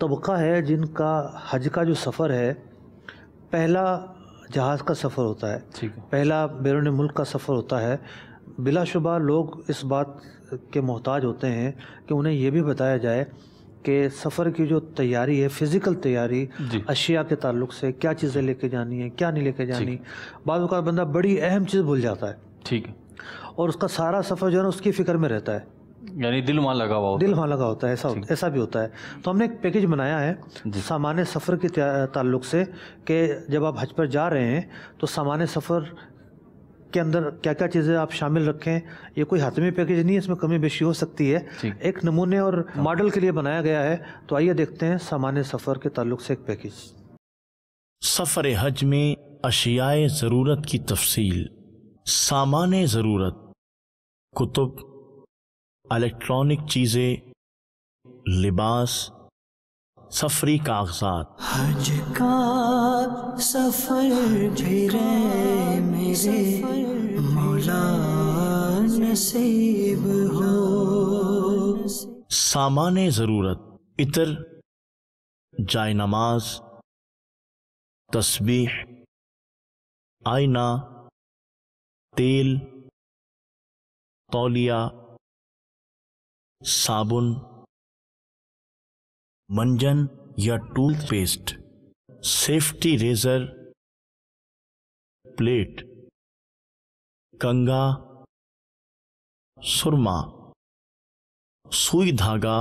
طبقہ ہے جن کا حج کا جو سفر ہے پہلا جہاز کا سفر ہوتا ہے، پہلا بیرون ملک کا سفر ہوتا ہے، بلا شبہ لوگ اس بات کے محتاج ہوتے ہیں کہ انہیں یہ بھی بتایا جائے کہ سفر کی جو تیاری ہے، فزیکل تیاری، اشیاء کے تعلق سے کیا چیزیں لے کے جانی ہیں، کیا نہیں لے کے جانی. بعض اوقات بندہ بڑی اہم چیز بھول جاتا ہے، ٹھیک ہے، اور اس کا سارا سفر جو ہے نا اس کی فکر میں رہتا ہے، یعنی دل وہاں لگا ہوتا ہے، ایسا بھی ہوتا ہے. تو ہم نے ایک پیکج بنایا ہے سامان سفر کے تعلق سے کہ جب آپ حج پر جا رہے ہیں تو سامان سفر کے اندر کیا کیا چیزیں آپ شامل رکھیں. یہ کوئی حتمی پیکج نہیں ہے، اس میں کمی بیشی ہو سکتی ہے، ایک نمونے اور ماڈل کے لیے بنایا گیا ہے. تو آئیے دیکھتے ہیں سامان سفر کے تعلق سے ایک پیکج. سفر حج میں اشیاء ضرورت کی تفصیل. سامان ضرورت: کتب، الیکٹرانک چیزیں، لباس، سفری کاغذات. حج کا سفر پھرے میرے مولا نصیب ہو. سامان ضرورت: عطر، جائے نماز، تسبیح، آئینہ، تیل، تولیہ، صابن، منجن یا toothpaste, safety razor, plate, کنگا، سرما، سوئی دھاگا،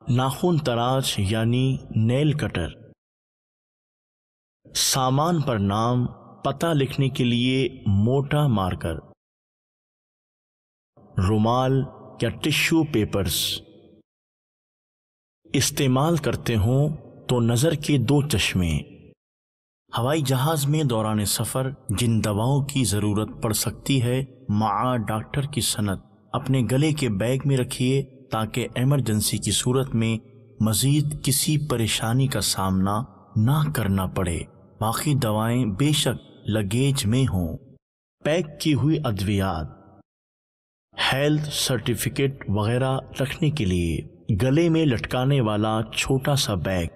ناخن تراش یعنی نیل کٹر. سامان پر نام پتہ لکھنے کے لیے موٹا مارکر، رومال یا ٹشو پیپرز. استعمال کرتے ہوں تو نظر کے 2 چشمے. ہوائی جہاز میں دوران سفر جن دواؤں کی ضرورت پڑ سکتی ہے مع ڈاکٹر کی سند اپنے گلے کے بیگ میں رکھیے تاکہ ایمرجنسی کی صورت میں مزید کسی پریشانی کا سامنا نہ کرنا پڑے. باقی دوائیں بے شک لگیج میں ہوں. پیک کی ہوئی ادویات، ہیلتھ سرٹیفکیٹ وغیرہ رکھنے کے لیے گلے میں لٹکانے والا چھوٹا سا بیگ.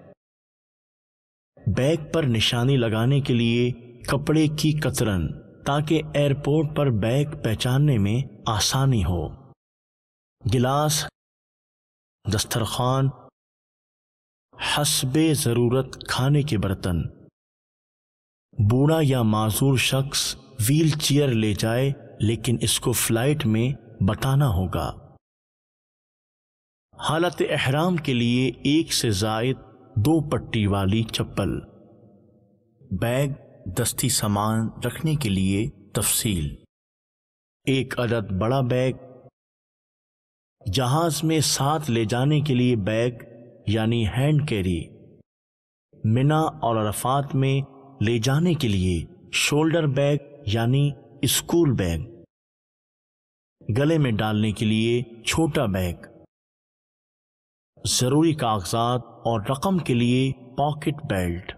بیگ پر نشانی لگانے کے لیے کپڑے کی کترن تاکہ ایئرپورٹ پر بیگ پہچاننے میں آسانی ہو. گلاس، دسترخوان، حسب ضرورت کھانے کے برتن. بوڑھا یا معذور شخص ویل چیئر لے جائے لیکن اس کو فلائٹ میں بتانا ہوگا. حالت احرام کے لیے 1 سے زائد 2 پٹی والی چپل. بیگ دستی سامان رکھنے کے لیے تفصیل: 1 عدد بڑا بیگ. جہاز میں ساتھ لے جانے کے لیے بیگ یعنی ہینڈ کیری. منا اور عرفات میں لے جانے کے لیے شولڈر بیگ یعنی اسکول بیگ. گلے میں ڈالنے کے لیے چھوٹا بیگ. ضروری کاغذات اور رقم کے لیے پاکٹ بیلٹ.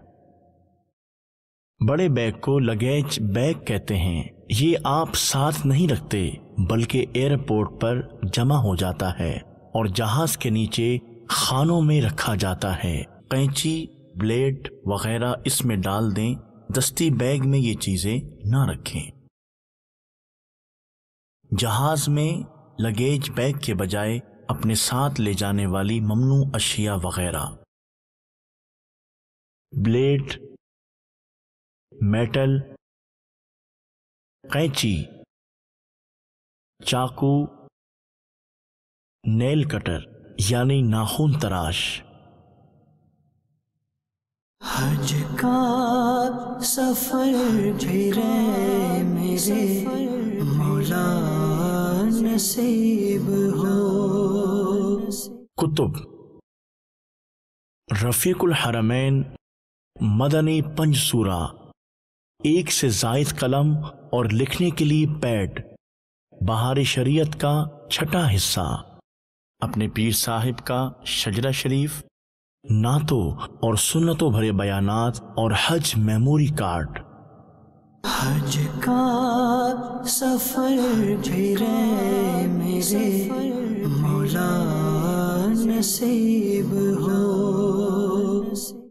بڑے بیگ کو لگیج بیگ کہتے ہیں. یہ آپ ساتھ نہیں رکھتے بلکہ ایئرپورٹ پر جمع ہو جاتا ہے اور جہاز کے نیچے خانوں میں رکھا جاتا ہے. قینچی، بلیڈ وغیرہ اس میں ڈال دیں. دستی بیگ میں یہ چیزیں نہ رکھیں. جہاز میں لگیج بیگ کے بجائے اپنے ساتھ لے جانے والی ممنوع اشیاء وغیرہ: بلیڈ، میٹل، قینچی، چاقو، نیل کٹر یعنی ناخن تراش. حج کا سفر پھرے میرے مولا نصیب ہو. کتب: رفیق الحرمین مدنی پنج سورہ. 1 سے زائد قلم اور لکھنے کے لیے پیڈ. بہار شریعت کا 6واں حصہ. اپنے پیر صاحب کا شجرہ شریف. نعتوں اور سنتوں بھرے بیانات اور حج میموری کارڈ. حج کا سفر پھرے میرے مولا نصیب ہو۔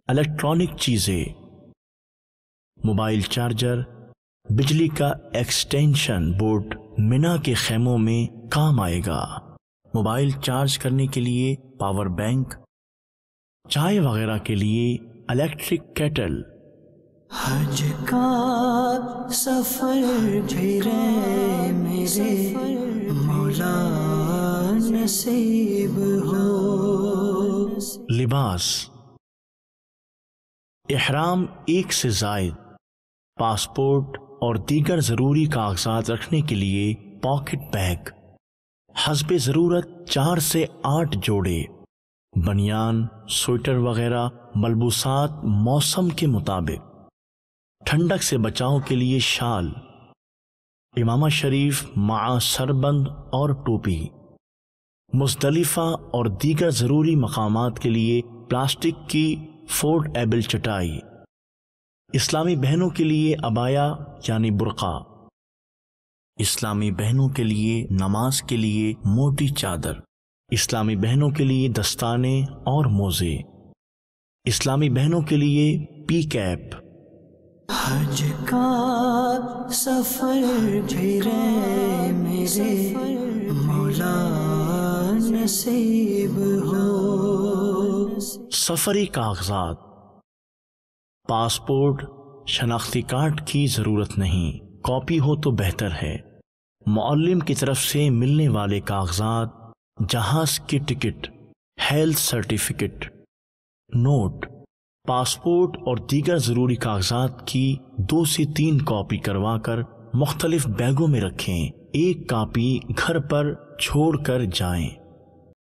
الیکٹرانک چیزیں، موبائل چارجر، بجلی کا ایکسٹینشن بورڈ مینا کے خیموں میں کام آئے گا۔ موبائل چارج کرنے کے لیے پاور بینک، چائے وغیرہ کے لیے الیکٹرک کیٹل۔ حج کا سفر بھی رہے میرے مولا نصیب ہو۔ لباس، احرام ایک سے زائد، پاسپورٹ اور دیگر ضروری کاغذات رکھنے کے لیے پاکٹ بیگ، حسب ضرورت 4 سے 8 جوڑے، بنیان، سویٹر وغیرہ ملبوسات موسم کے مطابق، ٹھنڈک سے بچاؤ کے لیے شال، امامہ شریف مع سربند اور ٹوپی، مزدلفہ اور دیگر ضروری مقامات کے لیے پلاسٹک کی فولڈ-ایبل چٹائی، اسلامی بہنوں کے لیے عبایا یعنی برقع، اسلامی بہنوں کے لیے نماز کے لیے موٹی چادر، اسلامی بہنوں کے لیے دستانے اور موزے، اسلامی بہنوں کے لیے پی کیپ۔ حج کا سفر بھی رہے میرے مولا نصیب ہو۔ سفری کاغذات، پاسپورٹ، شناختی کارڈ کی ضرورت نہیں، کاپی ہو تو بہتر ہے۔ معلم کی طرف سے ملنے والے کاغذات، جہاز کی ticket, health certificate, note, passport اور دیگر ضروری کاغذات کی 2 سے 3 کاپی کروا کر مختلف بیگوں میں رکھیں، ایک کاپی گھر پر چھوڑ کر جائیں۔